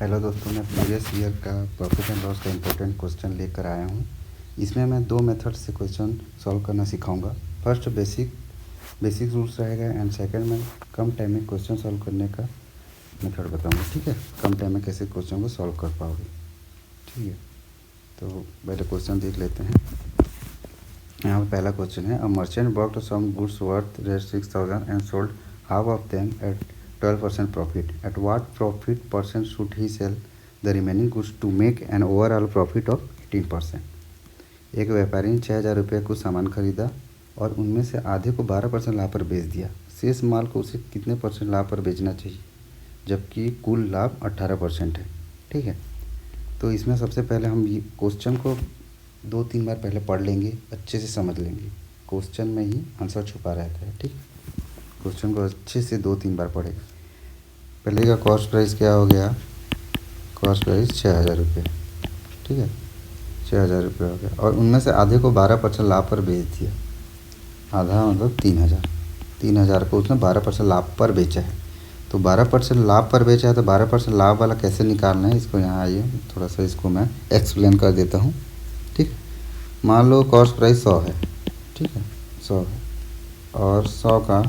Hello दोस्तों, मैं previous year का प्रॉफिट एंड लॉस का इम्पोर्टेंट क्वेश्चन लेकर आया हूँ। इसमें मैं दो मेथड से क्वेश्चन सॉल्व करना सिखाऊंगा। फर्स्ट बेसिक रूल्स रहेगा एंड सेकंड में कम टाइम में क्वेश्चन सॉल्व करने का मेथड बताऊंगा। ठीक है, कम टाइम में कैसे क्वेश्चन को सॉल्व कर पाओगे। ठीक है, तो पहले क्वेश्चन देख लेते हैं। यहाँ पर पहला क्वेश्चन है, a merchant bought some goods worth ₹6,000 and sold half of them at 12% profit. At what profit percent should he sell the remaining goods to make an overall profit of 18%। एक व्यापारी ने 6,000 रुपये कुछ सामान खरीदा और उनमें से आधे को 12% लाभ पर बेच दिया। शेष माल को उसे कितने परसेंट लाभ पर बेचना चाहिए, जबकि कुल लाभ 18% है। ठीक है, तो इसमें सबसे पहले हम ये क्वेश्चन को 2-3 बार पहले पढ़ लेंगे, अच्छे से समझ लेंगे। क्वेश्चन में ही आंसर छुपा रहता है। ठीक, क्वेश्चन को अच्छे से 2-3 बार पढ़ेगा। पहले का कॉस्ट प्राइस क्या हो गया, कॉस्ट प्राइस 6,000 रुपये। ठीक है, 6,000 रुपये हो गया और उनमें से आधे को 12% लाभ पर बेच दिया। आधा मतलब 3,000 को उसने 12% लाभ पर बेचा है। तो 12% लाभ पर बेचा है, तो 12% लाभ वाला कैसे निकालना है, इसको यहाँ आइए थोड़ा सा इसको मैं एक्सप्लेन कर देता हूँ। ठीक, मान लो कॉस्ट प्राइस 100 है। ठीक है, 100 है और 100 का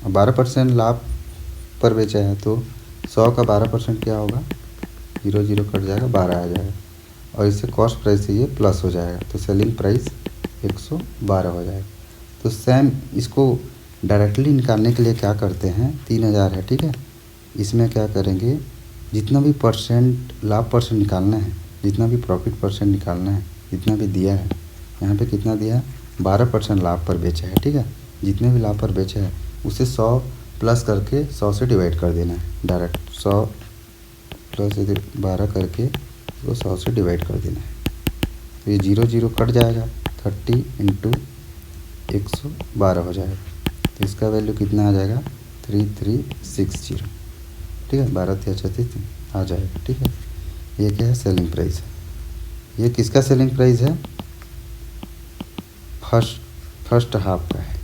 12% लाभ पर बेचा है, तो 100 का 12% क्या होगा, 0 कट जाएगा, 12 आ जाएगा और इससे कॉस्ट प्राइस से ये प्लस हो जाएगा, तो सेलिंग प्राइस 112 हो जाएगा। तो सेम इसको डायरेक्टली निकालने के लिए क्या करते हैं, 3,000 है। ठीक है, इसमें क्या करेंगे, जितना भी परसेंट लाभ परसेंट निकालना है, जितना भी प्रॉफिट परसेंट निकालना है, जितना भी दिया है, यहाँ पे कितना दिया है, 12% लाभ पर बेचा है। ठीक है, जितने भी लाभ पर बेचा है उसे 100 प्लस करके 100 से डिवाइड कर देना है। डायरेक्ट 100 प्लस 12 करके उसको 100 से डिवाइड कर देना है। तो ये 0 कट जाएगा, 30 इंटू 112 हो जाएगा। तो इसका वैल्यू कितना आ जाएगा, 3360। ठीक है, 12 36 आ जाएगा। ठीक है, ये क्या है, सेलिंग प्राइस है। ये किसका सेलिंग प्राइस है, फर्स्ट हाफ का है।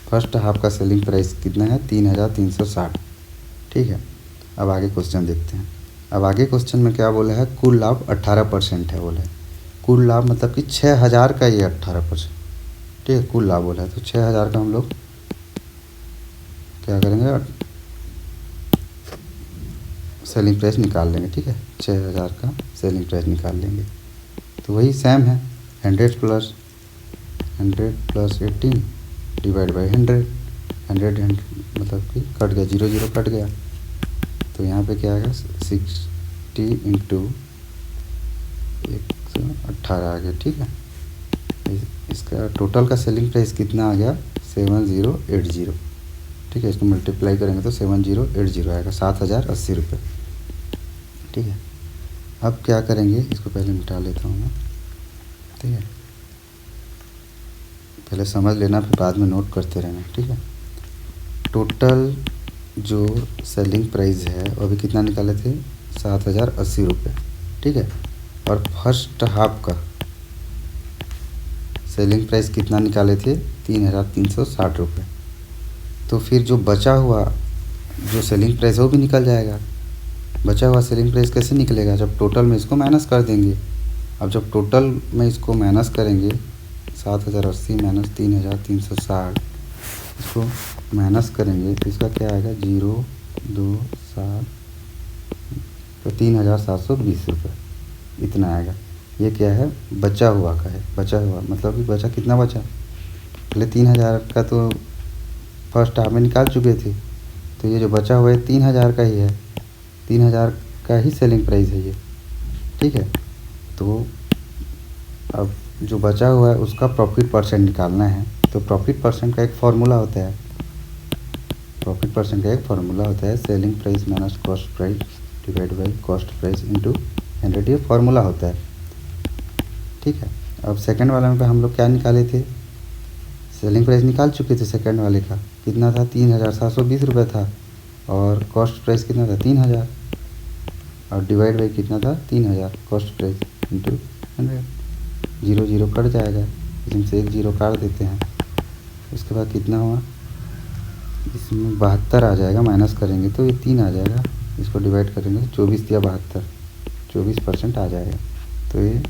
फर्स्ट हाफ का सेलिंग प्राइस कितना है, 3,360। ठीक है, अब आगे क्वेश्चन देखते हैं। अब आगे क्वेश्चन में क्या बोला है, कुल लाभ 18% है बोला है। कुल लाभ मतलब कि 6,000 का ये 18%। ठीक है, कुल लाभ बोला है, तो 6,000 का हम लोग क्या करेंगे, सेलिंग प्राइस निकाल लेंगे। ठीक है, 6,000 का सेलिंग प्राइस निकाल लेंगे। तो वही सेम है, 100 प्लस 18 डिवाइड बाई 100 मतलब कि कट गया, 0 कट गया। तो यहाँ पे क्या आएगा, 60 इंटू 118 आ गया। ठीक है, इसका टोटल का सेलिंग प्राइस कितना आ गया, 7080। ठीक है, इसको मल्टीप्लाई करेंगे तो 7080 आएगा, 7,080 रुपये। ठीक है, अब क्या करेंगे, इसको पहले मिटा लेता हूँ मैं। ठीक है, पहले समझ लेना, फिर बाद में नोट करते रहना। ठीक है, टोटल जो सेलिंग प्राइस है वो अभी कितना निकाले थे, 7,080 रुपये। ठीक है, और फर्स्ट हाफ का सेलिंग प्राइस कितना निकाले थे, 3,360 रुपये। तो फिर जो बचा हुआ जो सेलिंग प्राइस है वो भी निकल जाएगा। बचा हुआ सेलिंग प्राइस कैसे निकलेगा, जब टोटल में इसको माइनस कर देंगे। अब जब टोटल में इसको माइनस करेंगे, 7,080 माइनस 3,360, इसको माइनस करेंगे तो इसका क्या आएगा, 0 2 7, तो 3,720 रुपये इतना आएगा। ये क्या है, बचा हुआ का है। बचा हुआ मतलब कि बचा कितना बचा, पहले 3,000 का तो फर्स्ट हाफ में निकाल चुके थे, तो ये जो बचा हुआ है 3,000 का ही है, 3,000 का ही सेलिंग प्राइस है ये। ठीक है, तो अब जो बचा हुआ है उसका प्रॉफिट परसेंट निकालना है। तो प्रॉफिट परसेंट का एक फार्मूला होता है, selling price minus cost price divide by cost price into 100, ये फार्मूला होता है। ठीक है, अब सेकंड वाले में हम लोग क्या निकाले थे, सेलिंग प्राइस निकाल चुके थे। सेकंड वाले का कितना था, 3,720 रुपये था, और कॉस्ट प्राइस कितना था, 3,000, और डिवाइड बाई कितना था, 3,000 कॉस्ट प्राइस इंटू 100। 0 कट जाएगा, इसमें से 1 काट देते हैं। उसके बाद कितना हुआ, इसमें 72 आ जाएगा, माइनस करेंगे तो ये 3 आ जाएगा, इसको डिवाइड करेंगे 24 या 72, 24% आ जाएगा। तो ये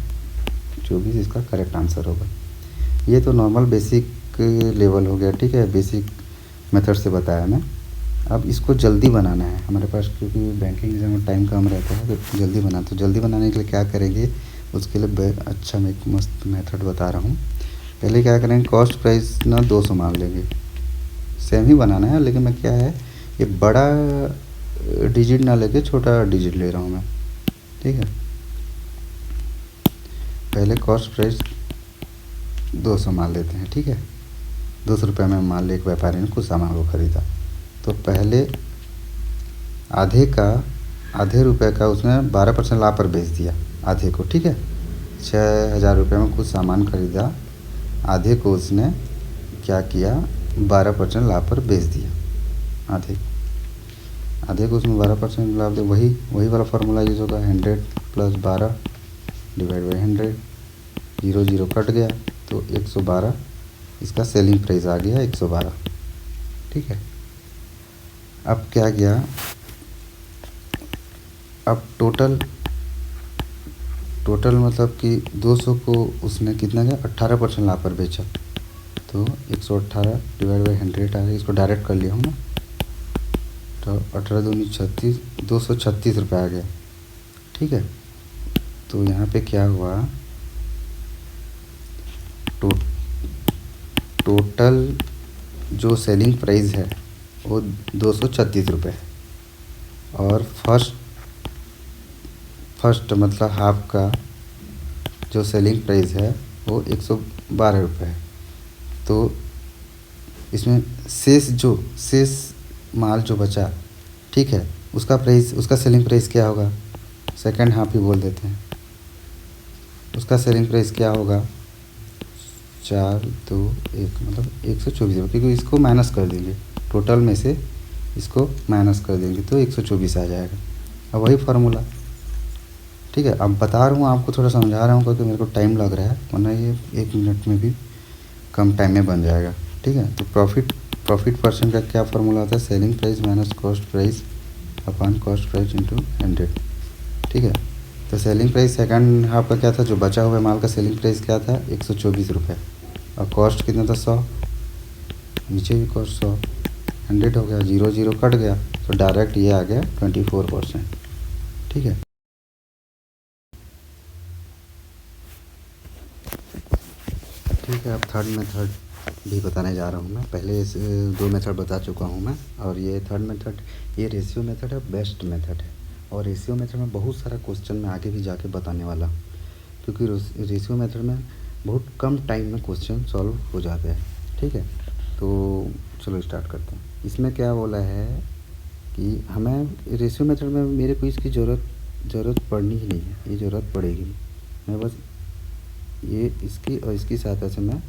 24 इसका करेक्ट आंसर होगा। ये तो नॉर्मल बेसिक लेवल हो गया, ठीक है, बेसिक मेथड से बताया मैं। अब इसको जल्दी बनाना है हमारे पास, क्योंकि बैंकिंग एग्जाम में टाइम कम रहता है, तो जल्दी बनाना। तो जल्दी बनाने के लिए क्या करेंगे, उसके लिए अच्छा मैं एक मस्त मेथड बता रहा हूँ। पहले क्या करेंगे, कॉस्ट प्राइस ना 200 मान लेंगे। सेम ही बनाना है, लेकिन मैं क्या है, ये बड़ा डिजिट ना लेके छोटा डिजिट ले रहा हूँ मैं, ठीक है। पहले कॉस्ट प्राइस 200 मान लेते हैं, ठीक है। 200 रुपये में मान ले एक व्यापारी ने कुछ सामान को खरीदा, तो पहले आधे रुपये का उसने 12% लाभ पर बेच दिया आधे को, ठीक है। 6,000 रुपये में कुछ सामान खरीदा, आधे को उसने क्या किया, 12% लाभ पर बेच दिया। आधे को उसमें 12% लाभ दे, वही वाला फार्मूला यूज होगा। 100 + 12 डिवाइड बाई 100, 0 0 कट गया, तो 112 इसका सेलिंग प्राइस आ गया, 112, ठीक है। अब क्या गया, अब टोटल मतलब कि 200 को उसने कितना गया, 18% लाभ पर बेचा, तो 118 डिवाइड बाई 100 आ गया। इसको डायरेक्ट कर लिया हूँ ना, तो 18 दूनी 36, 236 रुपये आ गया, ठीक है। तो यहाँ पे क्या हुआ, टोटल जो सेलिंग प्राइस है वो 236 रुपये है, और फर्स्ट मतलब हाफ का जो सेलिंग प्राइस है वो 112 रुपये है। तो इसमें शेष माल जो बचा, ठीक है, उसका सेलिंग प्राइस क्या होगा, सेकंड हाफ ही बोल देते हैं। उसका सेलिंग प्राइस क्या होगा, 4 2 1 मतलब 124 रुपये, क्योंकि इसको माइनस कर देंगे, टोटल में से इसको माइनस कर देंगे तो 124 आ जाएगा। अब वही फार्मूला, ठीक है। अब बता रहा हूँ आपको, थोड़ा समझा रहा हूँ क्योंकि मेरे को टाइम लग रहा है, वरना ये 1 मिनट में भी कम टाइम में बन जाएगा, ठीक है। तो प्रॉफिट परसेंट का क्या फार्मूला होता है, selling price minus cost price upon cost price into 100, ठीक है। तो सेलिंग प्राइस सेकंड हाफ का क्या था, जो बचा हुआ माल का सेलिंग प्राइस क्या था, 124 रुपये, और कॉस्ट कितना था, 100, नीचे भी कॉस्ट 100, 100 हो गया, 0 0 कट गया, तो डायरेक्ट ये आ गया 24%, ठीक है। ठीक है, अब थर्ड मेथड भी बताने जा रहा हूँ मैं। पहले इस 2 मेथड बता चुका हूँ मैं, और ये थर्ड मेथड, ये रेशियो मेथड है, बेस्ट मेथड है। और रेशियो मेथड में बहुत सारा क्वेश्चन मैं आगे भी जाके बताने वाला हूँ, क्योंकि रेशियो मेथड में बहुत कम टाइम में क्वेश्चन सॉल्व हो जाते हैं, ठीक है। तो चलो स्टार्ट करते हैं। इसमें क्या बोला है कि हमें रेशियो मेथड में मेरे को इसकी ज़रूरत पड़नी ही नहीं है, ये ज़रूरत पड़ेगी नहीं, मैं बस ये इसकी और इसकी सहायता से मैं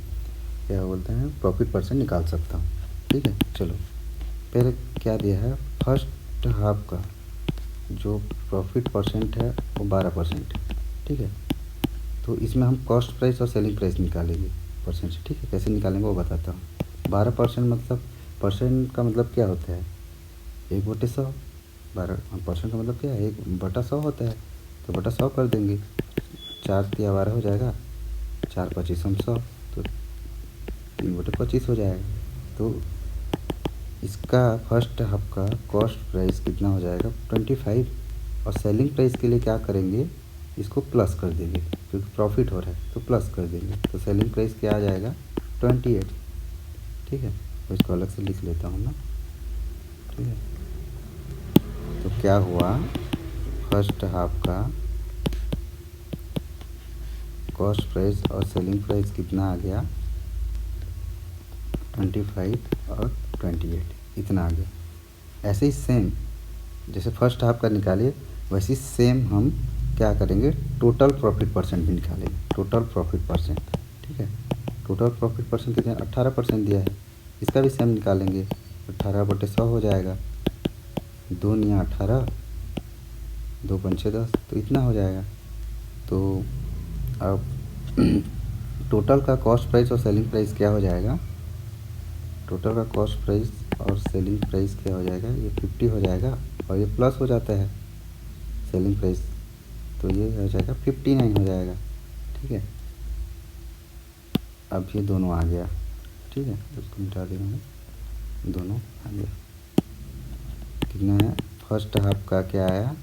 क्या बोलते हैं प्रॉफिट परसेंट निकाल सकता हूँ, ठीक है। चलो, पहले क्या दिया है, फर्स्ट हाफ का जो प्रॉफिट परसेंट है वो 12% है, ठीक है। तो इसमें हम कॉस्ट प्राइस और सेलिंग प्राइस निकालेंगे परसेंट से, ठीक है। कैसे निकालेंगे वो बताता हूँ। 12% मतलब, परसेंट का मतलब क्या होता है, 1/100, 12% का मतलब क्या है, 1/100 होता है, तो बटा 100 कर देंगे, 4 × 12 हो जाएगा, 4 × 25 हम 100, तो 3/25 हो जाएगा। तो इसका फर्स्ट हाफ का कॉस्ट प्राइस कितना हो जाएगा, 25, और सेलिंग प्राइस के लिए क्या करेंगे, इसको प्लस कर देंगे, क्योंकि प्रॉफिट हो रहा है तो प्लस कर देंगे, तो सेलिंग प्राइस क्या आ जाएगा, 28, ठीक है। तो इसको अलग से लिख लेता हूँ ना, ठीक है। तो क्या हुआ, फर्स्ट हाफ का कॉस्ट प्राइस और सेलिंग प्राइस कितना आ गया, 25 और 28, इतना आ गया। ऐसे ही सेम जैसे फर्स्ट हाफ का निकालिए, वैसे ही सेम हम क्या करेंगे, टोटल प्रॉफिट परसेंट भी निकालेंगे, टोटल प्रॉफिट परसेंट, ठीक है। टोटल प्रॉफिट परसेंट कितना, 18% दिया है, इसका भी सेम निकालेंगे, 18/100 हो जाएगा, 2 × 18, 2 × 5 = 10, तो इतना हो जाएगा। तो अब टोटल का कॉस्ट प्राइस और सेलिंग प्राइस क्या हो जाएगा, टोटल का कॉस्ट प्राइस और सेलिंग प्राइस क्या हो जाएगा, ये 50 हो जाएगा और ये प्लस हो जाता है सेलिंग प्राइस, तो ये हो जाएगा 59 हो जाएगा। ठीक है, अब ये दोनों आ गया। ठीक है, उसको मिटा दे रहा हूँ, दोनों आ गया। कितना है, फर्स्ट हाफ का क्या आया,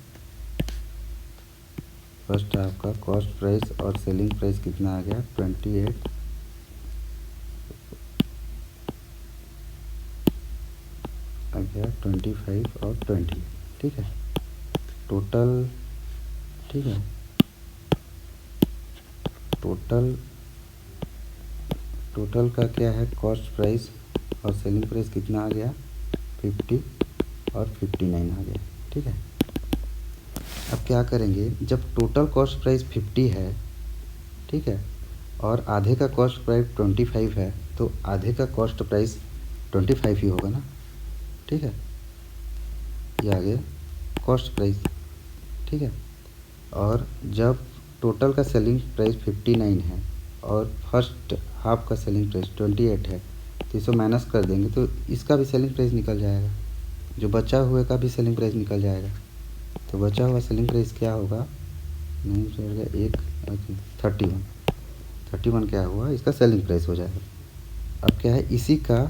फर्स्ट हाफ का कॉस्ट प्राइस और सेलिंग प्राइस कितना आ गया, 28 आ गया, 25 और 20। ठीक है, टोटल, ठीक है, टोटल का क्या है, कॉस्ट प्राइस और सेलिंग प्राइस कितना आ गया, 50 और 59 आ गया। ठीक है, अब क्या करेंगे, जब टोटल कॉस्ट प्राइस 50 है, ठीक है, और आधे का कॉस्ट प्राइस 25 है, तो आधे का कॉस्ट प्राइस 25 ही होगा ना। ठीक है, ये आ गया कॉस्ट प्राइस। ठीक है, और जब टोटल का सेलिंग प्राइस 59 है और फर्स्ट हाफ का सेलिंग प्राइस 28 है, तो इसको माइनस कर देंगे तो इसका भी सेलिंग प्राइस निकल जाएगा, जो बचा हुए का भी सेलिंग प्राइस निकल जाएगा। तो बचा हुआ सेलिंग प्राइस क्या होगा, नहीं चलेगा, एक 31 क्या हुआ, इसका सेलिंग प्राइस हो जाएगा। अब क्या है, इसी का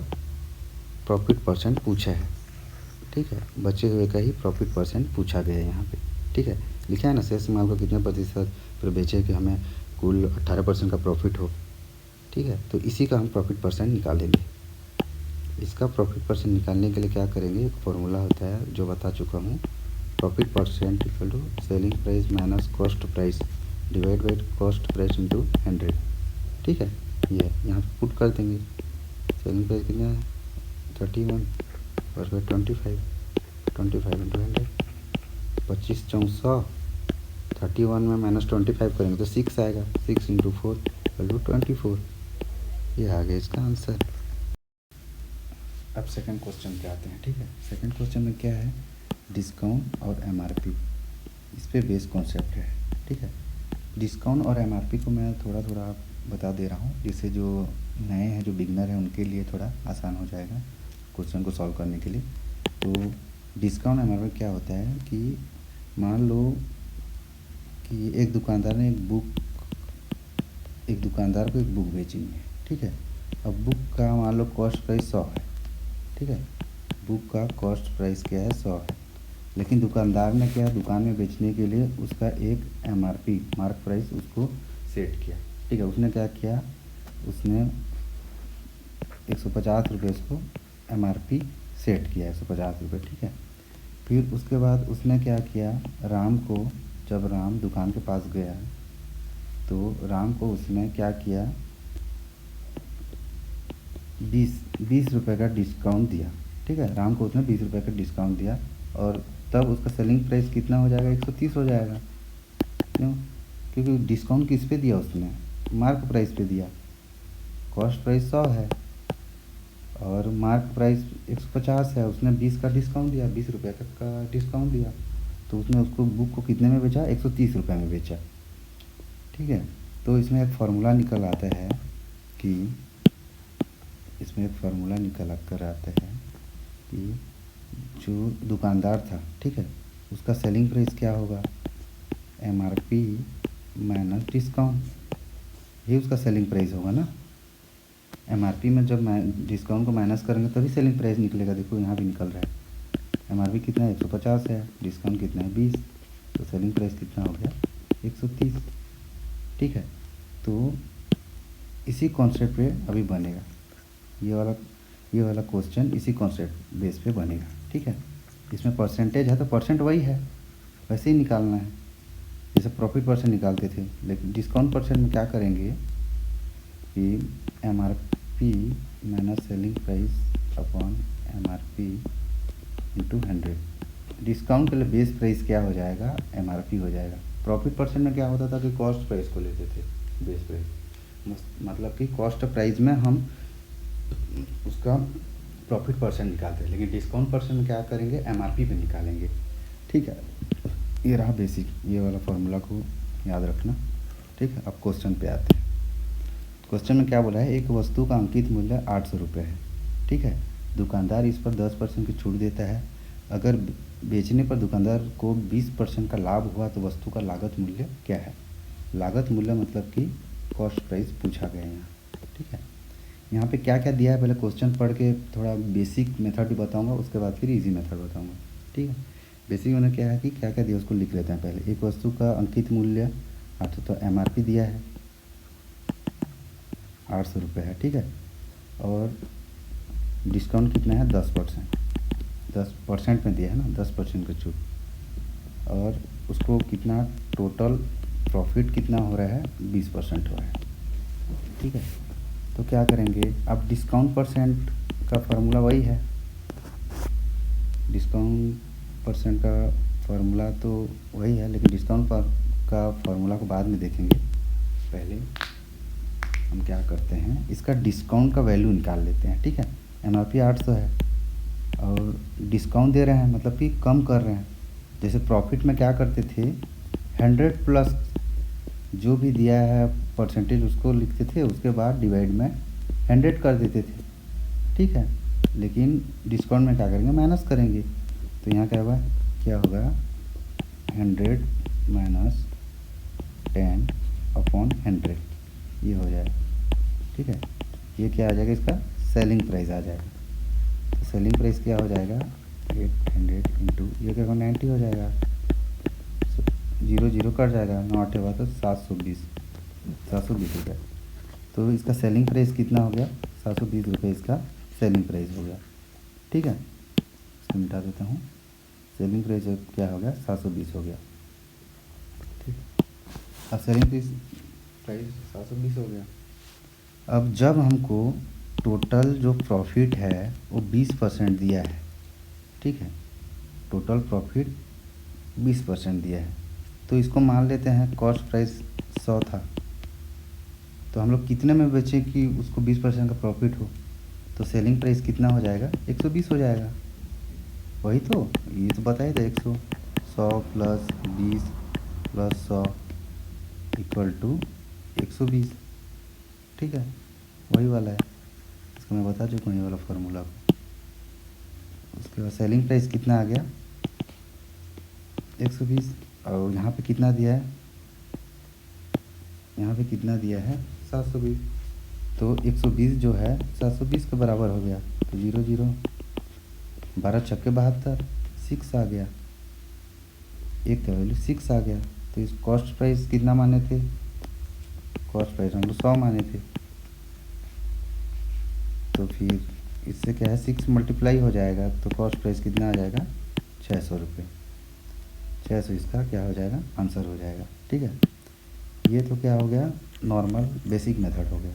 प्रॉफिट परसेंट पूछा है। ठीक है, बचे हुए का ही प्रॉफिट परसेंट पूछा गया है यहाँ पे। ठीक है, लिखा है ना, शेष माल को कितने प्रतिशत पर बेचे कि हमें कुल 18% का प्रॉफिट हो। ठीक है, तो इसी का हम प्रॉफिट परसेंट निकालेंगे। इसका प्रॉफिट परसेंट निकालने के लिए क्या करेंगे, एक फॉर्मूला होता है जो बता चुका हूँ, profit percent equal to selling price minus cost price divide by cost price into 100। ठीक है, ये यहाँ पुट कर देंगे, सेलिंग प्राइस कितना है 31 और 25 इंटू 100, 25 4 31 में माइनस 25 करेंगे तो 6 आएगा, 6 इंटू 4 इक्वल टू 24। ये आ गया इसका आंसर। अब सेकंड क्वेश्चन पे आते हैं। ठीक है, सेकंड क्वेश्चन में क्या है, डिस्काउंट और एमआरपी, इस पे बेस कॉन्सेप्ट है। ठीक है, डिस्काउंट और एमआरपी को मैं थोड़ा थोड़ा बता दे रहा हूँ, जिससे जो नए हैं, जो बिगनर हैं, उनके लिए थोड़ा आसान हो जाएगा क्वेश्चन को सॉल्व करने के लिए। तो डिस्काउंट एमआरपी क्या होता है कि मान लो कि एक दुकानदार को एक बुक बेची है। ठीक है, अब बुक का मान लो कॉस्ट प्राइस 100 है। ठीक है, बुक का कॉस्ट प्राइस क्या है, 100 है, लेकिन दुकानदार ने क्या, दुकान में बेचने के लिए उसका एक एमआरपी मार्क प्राइस उसको सेट किया। ठीक है, उसने क्या किया, उसने 150 रुपये उसको एमआरपी सेट किया, 150 रुपये। ठीक है, फिर उसके बाद उसने क्या किया, राम को, जब राम दुकान के पास गया तो राम को उसने क्या किया, 20 रुपये का डिस्काउंट दिया। ठीक है, राम को उसने 20 रुपये का डिस्काउंट दिया और तब उसका सेलिंग प्राइस कितना हो जाएगा, 130 हो जाएगा। क्यों, क्योंकि डिस्काउंट किस पे दिया उसने, मार्क प्राइस पे दिया। कॉस्ट प्राइस 100 है और मार्क प्राइस 150 है, उसने 20 का डिस्काउंट दिया, 20 रुपये का डिस्काउंट दिया, तो उसने उसको बुक को कितने में बेचा, 130 रुपये में बेचा। ठीक है, तो इसमें एक फार्मूला निकल आता है कि जो दुकानदार था, ठीक है, उसका सेलिंग प्राइस क्या होगा, एमआरपी माइनस डिस्काउंट, ये उसका सेलिंग प्राइस होगा ना। एमआरपी में जब डिस्काउंट को माइनस करेंगे तभी सेलिंग प्राइस निकलेगा। देखो यहाँ भी निकल रहा है, एमआरपी कितना है, 150 है, डिस्काउंट कितना है, 20, तो सेलिंग प्राइस कितना हो गया, 130। ठीक है, तो इसी कॉन्सेप्ट पे अभी बनेगा ये वाला क्वेश्चन, इसी कॉन्सेप्ट बेस पे बनेगा। ठीक है, इसमें परसेंटेज है तो परसेंट वही है, वैसे ही निकालना है जैसे प्रॉफिट परसेंट निकालते थे, लेकिन डिस्काउंट परसेंट में क्या करेंगे कि MRP minus selling price upon MRP into 100। Discount के लिए बेस प्राइस क्या हो जाएगा, एमआरपी हो जाएगा। प्रॉफिट परसेंट में क्या होता था कि कॉस्ट प्राइस को लेते थे बेस प्राइस, मतलब कि कॉस्ट प्राइस में हम उसका प्रॉफिट परसेंट निकालते हैं, लेकिन डिस्काउंट परसेंट में क्या करेंगे, एमआरपी पे निकालेंगे। ठीक है, ये रहा बेसिक, ये वाला फॉर्मूला को याद रखना। ठीक है, अब क्वेश्चन पे आते हैं। क्वेश्चन में क्या बोला है, एक वस्तु का अंकित मूल्य 800 रुपये है। ठीक है, दुकानदार इस पर 10% की छूट देता है। अगर बेचने पर दुकानदार को 20% का लाभ हुआ तो वस्तु का लागत मूल्य क्या है। लागत मूल्य मतलब कि कॉस्ट प्राइस पूछा गया है यहाँ, ठीक है। यहाँ पे क्या क्या दिया है पहले क्वेश्चन पढ़ के थोड़ा बेसिक मेथड भी बताऊँगा, उसके बाद फिर इजी मेथड बताऊँगा, ठीक है। बेसिक मैंने क्या है कि क्या क्या दिया उसको लिख लेते हैं पहले। एक वस्तु का अंकित मूल्य 800 तो MRP दिया है 800 रुपये है, ठीक है। और डिस्काउंट कितना है 10% में दिया है ना, 10% का छूट। और उसको कितना टोटल प्रॉफिट कितना हो रहा है 20% हो रहा है, ठीक है। तो क्या करेंगे अब डिस्काउंट परसेंट का फार्मूला वही है, डिस्काउंट परसेंट का फार्मूला तो वही है, लेकिन डिस्काउंट का फार्मूला को बाद में देखेंगे। पहले हम क्या करते हैं इसका डिस्काउंट का वैल्यू निकाल लेते हैं, ठीक है। MRP 800 है और डिस्काउंट दे रहे हैं मतलब कि कम कर रहे हैं। जैसे प्रॉफिट में क्या करते थे 100 प्लस जो भी दिया है परसेंटेज उसको लिखते थे, उसके बाद डिवाइड में 100 कर देते थे, ठीक है। लेकिन डिस्काउंट में क्या करेंगे माइनस करेंगे। तो यहाँ क्या होगा 100 माइनस 10/100 ये हो जाएगा, ठीक है। ये क्या आ जाएगा इसका सेलिंग प्राइस आ जाएगा। तो सेलिंग प्राइस क्या हो जाएगा 800 इंटू ये क्या 90 हो जाएगा, 0 कट जाएगा, 9 8 हुआ तो 720 रुपये। तो इसका सेलिंग प्राइस कितना हो गया 720 रुपये इसका सेलिंग प्राइस हो गया, ठीक है। इसको मिटा देता हूँ। सेलिंग प्राइस क्या हो गया 720 हो गया, ठीक। अब सेलिंग प्राइस 720 हो गया। अब जब हमको टोटल जो प्रॉफिट है वो 20% दिया है, ठीक है। टोटल प्रॉफिट 20% दिया है तो इसको मान लेते हैं कॉस्ट प्राइस 100 था, तो हम लोग कितने में बेचें कि उसको 20% का प्रॉफिट हो। तो सेलिंग प्राइस कितना हो जाएगा 120 हो जाएगा। वही तो ये तो बताया था 100 प्लस 20 प्लस 100 इक्वल टू 120, ठीक है। वही वाला है, इसको मैं बता चुका हूँ ये वाला फार्मूला को। उसके बाद सेलिंग प्राइस कितना आ गया 120 और यहाँ पे कितना दिया है, यहाँ पे कितना दिया है 720। तो 120 जो है 720 के बराबर हो गया। तो 0 12 छक्के 72 6 आ गया, एक का वैल्यू 6 आ गया। तो इस कॉस्ट प्राइस कितना माने थे, कॉस्ट प्राइस हम लोग 100 माने थे। तो फिर इससे क्या है 6 मल्टीप्लाई हो जाएगा तो कॉस्ट प्राइस कितना आ जाएगा 600 रुपये। 600 इसका क्या हो जाएगा आंसर हो जाएगा, ठीक है। ये तो क्या हो गया नॉर्मल बेसिक मेथड हो गया।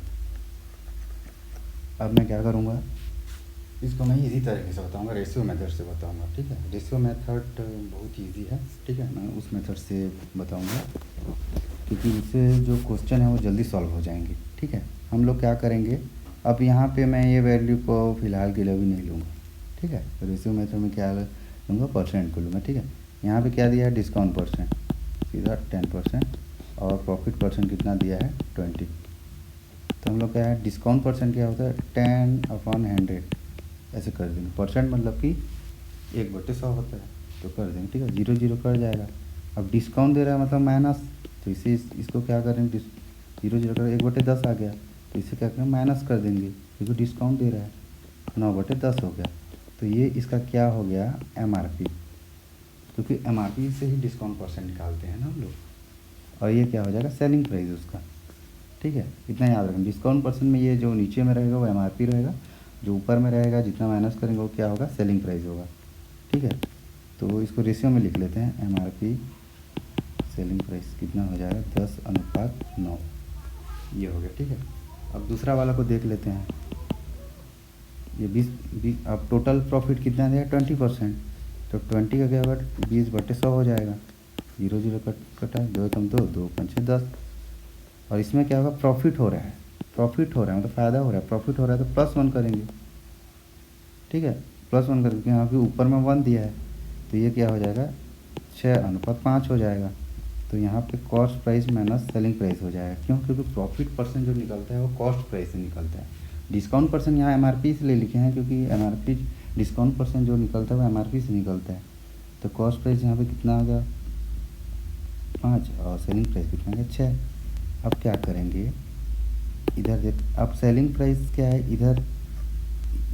अब मैं क्या करूँगा इसको मैं इजी तरीके से बताऊँगा, रेशियो मेथड से बताऊँगा, ठीक है। रेशियो मेथड बहुत इजी है, ठीक है। मैं उस मेथड से बताऊँगा क्योंकि उससे जो क्वेश्चन है वो जल्दी सॉल्व हो जाएंगे, ठीक है। हम लोग क्या करेंगे अब यहाँ पे मैं ये वैल्यू को फ़िलहाल के लिए भी नहीं लूँगा, ठीक है। रेशियो मेथड में क्या लूँगा परसेंट को लूँगा, ठीक है। यहाँ पे क्या दिया है डिस्काउंट परसेंट सीधा 10% और प्रॉफिट परसेंट कितना दिया है 20। तो हम लोग क्या है डिस्काउंट परसेंट क्या होता है 10/100 ऐसे कर देंगे। परसेंट मतलब कि 1/100 होता है तो कर देंगे, ठीक है। 0 कर जाएगा। अब डिस्काउंट दे रहा है मतलब माइनस, तो इसे इसको क्या करेंगे 0 कर 1/10 आ गया तो इसे क्या करेंगे माइनस कर देंगे क्योंकि डिस्काउंट दे रहा है 9/10 हो गया। तो ये इसका क्या हो गया MRP, क्योंकि MRP से ही डिस्काउंट परसेंट निकालते हैं ना हम लोग। और ये क्या हो जाएगा सेलिंग प्राइस उसका, ठीक है। इतना याद रखें डिस्काउंट परसेंट में ये जो नीचे में रहेगा वो MRP रहेगा, जो ऊपर में रहेगा जितना माइनस करेंगे वो क्या होगा सेलिंग प्राइस होगा, ठीक है। तो इसको रेशियो में लिख लेते हैं MRP सेलिंग प्राइस कितना हो जाएगा 10:9 ये हो गया, ठीक है। अब दूसरा वाला को देख लेते हैं। ये 20 अब टोटल प्रॉफिट कितना दिया 20%, तो 20 का क्या होगा 20/100 हो जाएगा। 0 कटा 2 कम 2 5 10। और इसमें क्या होगा प्रॉफिट हो रहा है मतलब फ़ायदा हो रहा है, प्रॉफिट हो रहा है तो +1 करेंगे, ठीक है। +1 करके यहाँ पे ऊपर में 1 दिया है तो ये क्या हो जाएगा 6:5 हो जाएगा। तो यहाँ पे cost price minus selling price हो जाएगा। क्यों, क्योंकि प्रॉफिट परसेंट जो निकलता है वो कॉस्ट प्राइस से निकलता है। डिस्काउंट परसेंट यहाँ MRP इसलिए लिखे हैं क्योंकि MRP डिस्काउंट परसेंट जो निकलता है वो MRP से निकलता है। तो कॉस्ट प्राइस यहाँ पे कितना आ गया 5 और सेलिंग प्राइस कितना आ गया 6। अब क्या करेंगे, इधर देख, अब सेलिंग प्राइस क्या है, इधर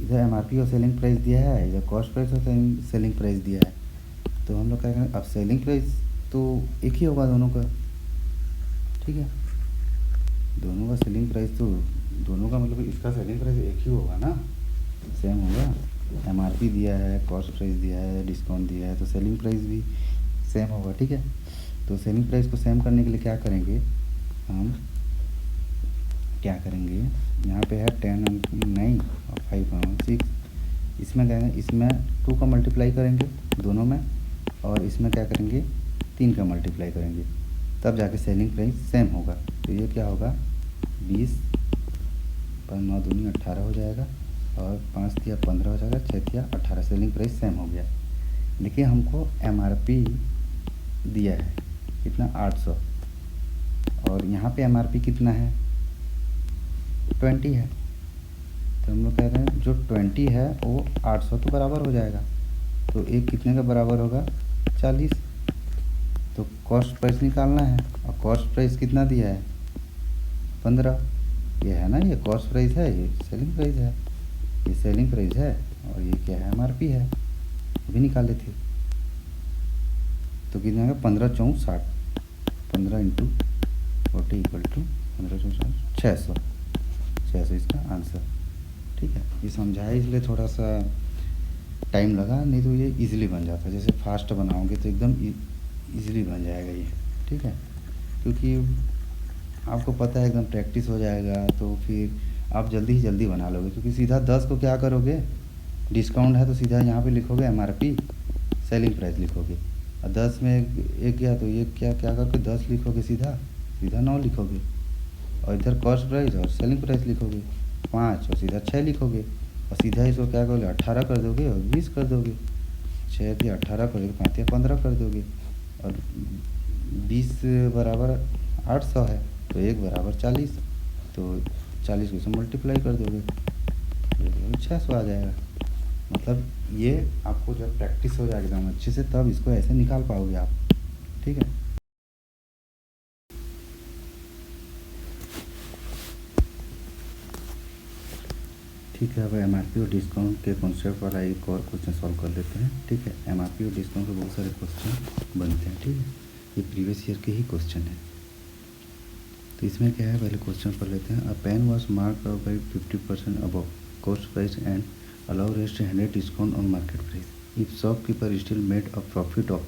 MRP और सेलिंग प्राइस दिया है, इधर कॉस्ट प्राइस और सेलिंग प्राइस दिया है। तो हम लोग क्या करेंगे, अब सेलिंग प्राइस तो एक ही होगा दोनों का, ठीक है, दोनों का सेलिंग प्राइस तो दोनों का मतलब इसका सेलिंग प्राइस एक ही होगा ना, सेम होगा। MRP दिया है, कॉस्ट प्राइस दिया है, डिस्काउंट दिया है, तो सेलिंग प्राइस भी सेम होगा, ठीक है। तो सेलिंग प्राइस को सेम करने के लिए क्या करेंगे, हम क्या करेंगे, यहाँ पे है 10 और 9 और 5 और 6, इसमें क्या है, इसमें 2 का मल्टीप्लाई करेंगे दोनों में, और इसमें क्या करेंगे 3 का मल्टीप्लाई करेंगे, तब जाके सेलिंग प्राइस सेम होगा। तो ये क्या होगा 20 पर 9 दूनी 18 हो जाएगा, और 5 तिया 15 हो जाएगा, 6 तिया 18, सेलिंग प्राइस सेम हो गया। देखिए हमको MRP दिया है कितना 800, और यहाँ पे MRP कितना है 20 है, तो हम लोग कह रहे हैं जो 20 है वो 800 तो बराबर हो जाएगा, तो एक कितने का बराबर होगा 40। तो कॉस्ट प्राइस निकालना है, और कॉस्ट प्राइस कितना दिया है 15, ये है ना, ये कॉस्ट प्राइस है, ये सेलिंग प्राइस है, ये सेलिंग प्राइस है, और ये क्या है MRP है, अभी निकाले थे। तो कितना है 15 चौं 60, 15 इंटू 40 इक्वल टू 15 चौं 60, 600 इसका आंसर, ठीक है। ये समझाया इसलिए थोड़ा सा टाइम लगा, नहीं तो ये इजीली बन जाता है, जैसे फास्ट बनाओगे तो एकदम इजीली बन जाएगा ये, ठीक है, क्योंकि आपको पता है एकदम प्रैक्टिस हो जाएगा, तो फिर आप जल्दी ही जल्दी बना लोगे। क्योंकि सीधा 10 को क्या करोगे, डिस्काउंट है तो सीधा यहाँ पे लिखोगे MRP, सेलिंग प्राइस लिखोगे, और 10 में एक गया तो ये क्या करके 10 लिखोगे, सीधा 9 लिखोगे, और इधर कॉस्ट प्राइस और सेलिंग प्राइस लिखोगे 5, और सीधा 6 लिखोगे, और सीधा इसको क्या करोगे 18 कर दोगे और 20 कर दोगे, 6 या 18 कर दोगे, 5 या 15 कर दोगे, और 20 बराबर 800 है, तो 1 बराबर 40, तो 40 को इसमें मल्टीप्लाई कर दोगे, 600 आ जाएगा। मतलब ये आपको जब प्रैक्टिस हो जाएगी एकदम अच्छे से, तब इसको ऐसे निकाल पाओगे आप, ठीक है। ठीक है, अब MRP और डिस्काउंट के कॉन्सेप्ट वाला एक और क्वेश्चन सॉल्व कर लेते हैं, ठीक है। MRP और डिस्काउंट के बहुत सारे क्वेश्चन बनते हैं, ठीक है, ये प्रीवियस ईयर के ही क्वेश्चन है। तो इसमें क्या है, पहले क्वेश्चन पढ़ लेते हैं। A pen was mark up by 50% above cost price and allow rest 100 discount on market price, if shopkeeper still made a profit of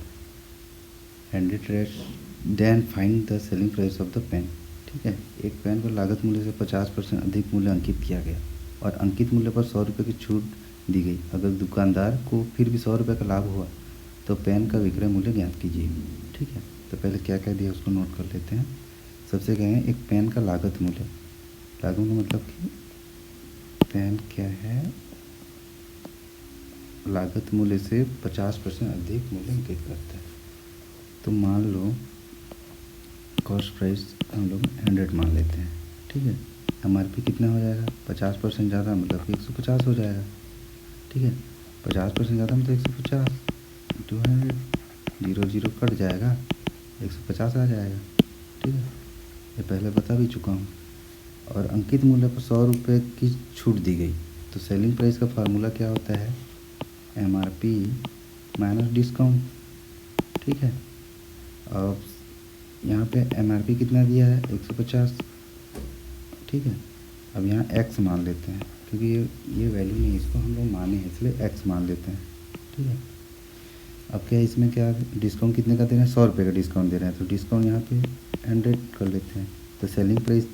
100 rest then find the selling price of the pen, ठीक है। एक pen को लागत मूल्य से 50% अधिक मूल्य अंकित किया गया, और अंकित मूल्य पर 100 रुपये की छूट दी गई। अगर दुकानदार को फिर भी 100 रुपये का लाभ हुआ तो पेन का विक्रय मूल्य ज्ञात कीजिए, ठीक है। तो पहले क्या क्या दिया उसको नोट कर लेते हैं। सबसे क्या है, एक पेन का लागत मूल्य, लागत मूल्य मतलब कि पेन क्या है, लागत मूल्य से 50% अधिक मूल्य अंकित करता है। तो मान लो कॉस्ट प्राइस हम लोग 100 मान लेते हैं, ठीक है। MRP कितना हो जाएगा 50% ज़्यादा मतलब कि 150 हो जाएगा, ठीक है। 50% ज़्यादा मतलब 150, 200, 0 0 कट जाएगा, 150 आ जाएगा, ठीक है। ये पहले बता भी चुका हूँ। और अंकित मूल्य पर 100 रुपये की छूट दी गई, तो सेलिंग प्राइस का फार्मूला क्या होता है, MRP माइनस डिस्काउंट, ठीक है। अब यहाँ पे MRP कितना दिया है 150, ठीक है। अब यहाँ x मान लेते हैं, क्योंकि ये वैल्यू नहीं, इसको हम लोग माने हैं इसलिए x मान लेते हैं, ठीक है। अब क्या इसमें क्या डिस्काउंट कितने का दे रहे हैं, 100 रुपये का डिस्काउंट दे रहे हैं, तो डिस्काउंट यहाँ पे 100 कर लेते हैं। तो सेलिंग प्राइस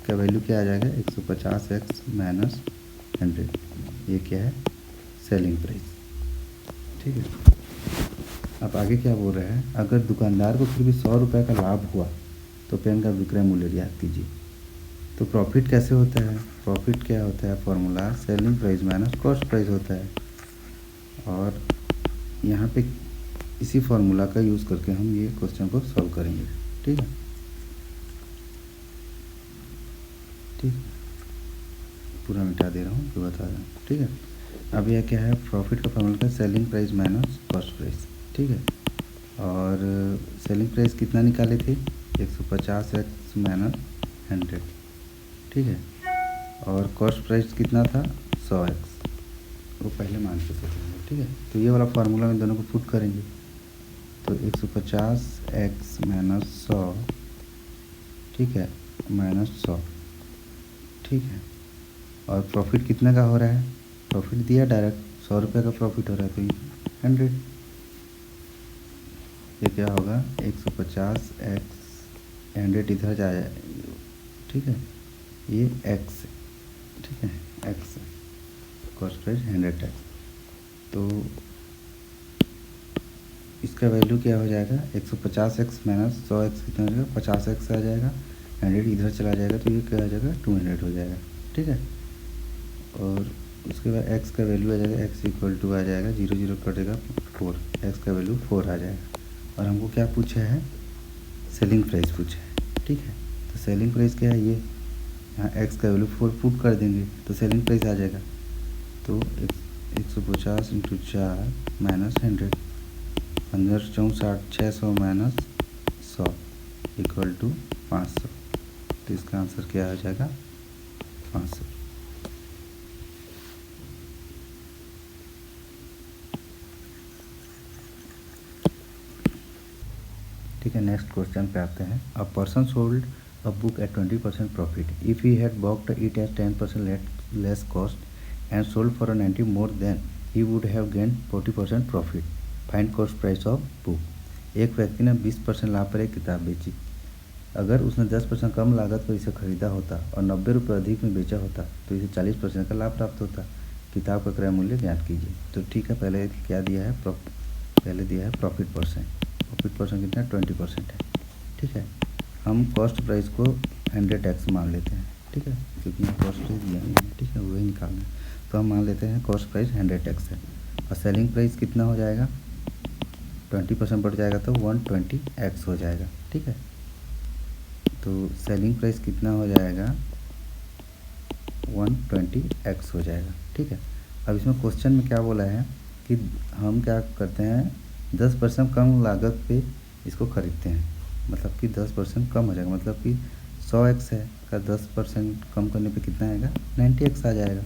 का वैल्यू क्या आ जाएगा 150x माइनस 100, ये क्या है सेलिंग प्राइस, ठीक है। अब आगे क्या बोल रहा है, अगर दुकानदार को फिर भी 100 रुपये का लाभ हुआ तो पेन का विक्रय मूल्य ज्ञात कीजिए। तो प्रॉफिट कैसे होता है, प्रॉफिट क्या होता है, formula selling price minus cost price होता है, और यहाँ पे इसी फार्मूला का यूज़ करके हम ये क्वेश्चन को सॉल्व करेंगे, ठीक है। ठीक, पूरा मिटा दे रहा हूँ, फिर बता रहा हूँ, ठीक है। अब यह क्या है, प्रॉफिट का फॉर्मूला है selling price minus cost price, ठीक है। और सेलिंग प्राइस कितना निकाले थे, 150x माइनस 100, ठीक है। और कॉस्ट प्राइस कितना था, 100x, वो पहले मान के सोचेंगे, ठीक है। तो ये वाला फार्मूला में दोनों को पुट करेंगे, तो 150x माइनस 100, ठीक है, माइनस 100, ठीक है। और प्रॉफिट कितने का हो रहा है, प्रॉफिट दिया डायरेक्ट 100 रुपये का प्रॉफिट हो रहा है, तो 100, ये क्या होगा 150x 100 इधर जाए, ठीक है, ये x, ठीक है, x कॉस्ट प्राइस 100x। तो इसका वैल्यू क्या हो जाएगा, 150x माइनस 100x कितना हो जाएगा, 50x आ जाएगा, 100 इधर चला जाएगा, तो ये क्या आ जाएगा 200 हो जाएगा, ठीक है। और उसके बाद x का वैल्यू आ जाएगा, x इक्वल टू आ जाएगा 0 0 कटेगा 4, x का वैल्यू 4 आ जाएगा। और हमको क्या पूछा है, सेलिंग प्राइस पूछा है, ठीक है। तो सेलिंग प्राइस क्या है, ये यहाँ x का वैल्यू 4 पुट कर देंगे तो सेलिंग प्राइस आ जाएगा। तो 150 into 4 minus 100, 15 64 600 minus 100 equal to 500। तो इसका आंसर क्या आ जाएगा, 500। ठीक है, नेक्स्ट क्वेश्चन पे आते हैं। A person sold a book at 20% profit if he had bought it at 10% less cost and sold for 90 more than he would have gain 40% profit, find cost price of book. एक व्यक्ति ने 20% लाभ पर एक किताब बेची। अगर उसने 10% कम लागत पर इसे खरीदा होता और 90 रुपये अधिक में बेचा होता तो इसे 40% का लाभ प्राप्त होता। किताब का क्रय मूल्य ज्ञात कीजिए। तो ठीक है, पहले क्या दिया है, पहले दिया है प्रॉफिट परसेंट। प्रॉफिट परसेंट कितना है, 20% है, ठीक है। हम कॉस्ट प्राइस को 100x मान लेते हैं, ठीक है, क्योंकि यहाँ कॉस्ट प्राइस दिया नहीं है, ठीक है, वही निकालना है। तो हम मान लेते हैं कॉस्ट प्राइस 100x है और सेलिंग प्राइस कितना हो जाएगा, 20% बढ़ जाएगा तो 120x हो जाएगा, ठीक है। तो सेलिंग प्राइस कितना हो जाएगा, 120x हो जाएगा, ठीक है। अब इसमें क्वेश्चन में क्या बोला है कि हम क्या करते हैं, 10% कम लागत पे इसको खरीदते हैं, मतलब कि 10% कम हो जाएगा, मतलब कि 100x है का 10% कम करने पे कितना आएगा, 90x आ जाएगा।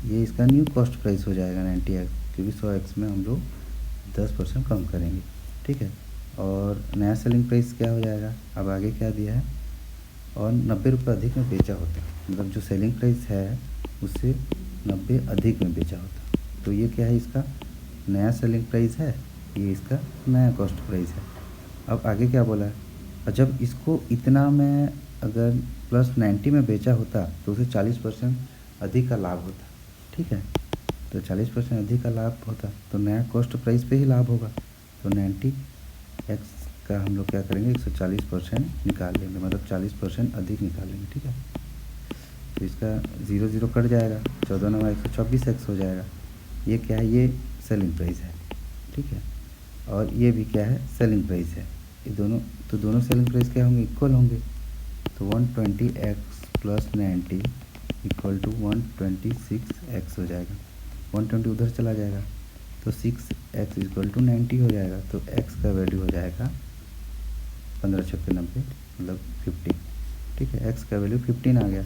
ये इसका न्यू कॉस्ट प्राइस हो जाएगा 90x, क्योंकि 100x में हम लोग 10% कम करेंगे, ठीक है। और नया सेलिंग प्राइस क्या हो जाएगा, अब आगे क्या दिया है, और 90 रुपये अधिक में बेचा होता, मतलब जो सेलिंग प्राइस है उससे 90 अधिक में बेचा होता। तो ये क्या है, इसका नया सेलिंग प्राइस है, ये इसका नया कॉस्ट प्राइस है। अब आगे क्या बोला है, और जब इसको इतना में अगर प्लस 90 में बेचा होता तो उसे 40% अधिक का लाभ होता, ठीक है। तो 40% अधिक का लाभ होता तो नया कॉस्ट प्राइस पे ही लाभ होगा। तो 90x का हम लोग क्या करेंगे, 140% निकाल लेंगे, मतलब 40% अधिक निकाल लेंगे, ठीक है। तो इसका 0 0 कट जाएगा, 14 9 124x हो जाएगा। ये क्या है, ये सेलिंग प्राइस है, ठीक है। और ये भी क्या है, सेलिंग प्राइस है। ये दोनों, तो दोनों सेलिंग प्राइस क्या होंगे, इक्वल होंगे। तो 120x plus 90 equal to 126x हो जाएगा। 120 उधर चला जाएगा तो 6x इक्वल टू 90 हो जाएगा। तो x का वैल्यू हो जाएगा 15 छक्के 90, मतलब 15, ठीक है। x का वैल्यू 15 आ गया।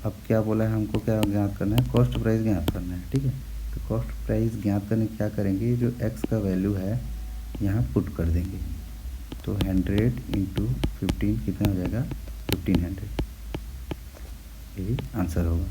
अब क्या बोला है, हमको क्या ज्ञात करना है, कॉस्ट प्राइस ज्ञात करना है, ठीक है। तो कॉस्ट प्राइस ज्ञात करने क्या करेंगे, जो x का वैल्यू है यहाँ पुट कर देंगे। तो 100 इंटू 15 कितना हो जाएगा, 1500, यही आंसर होगा।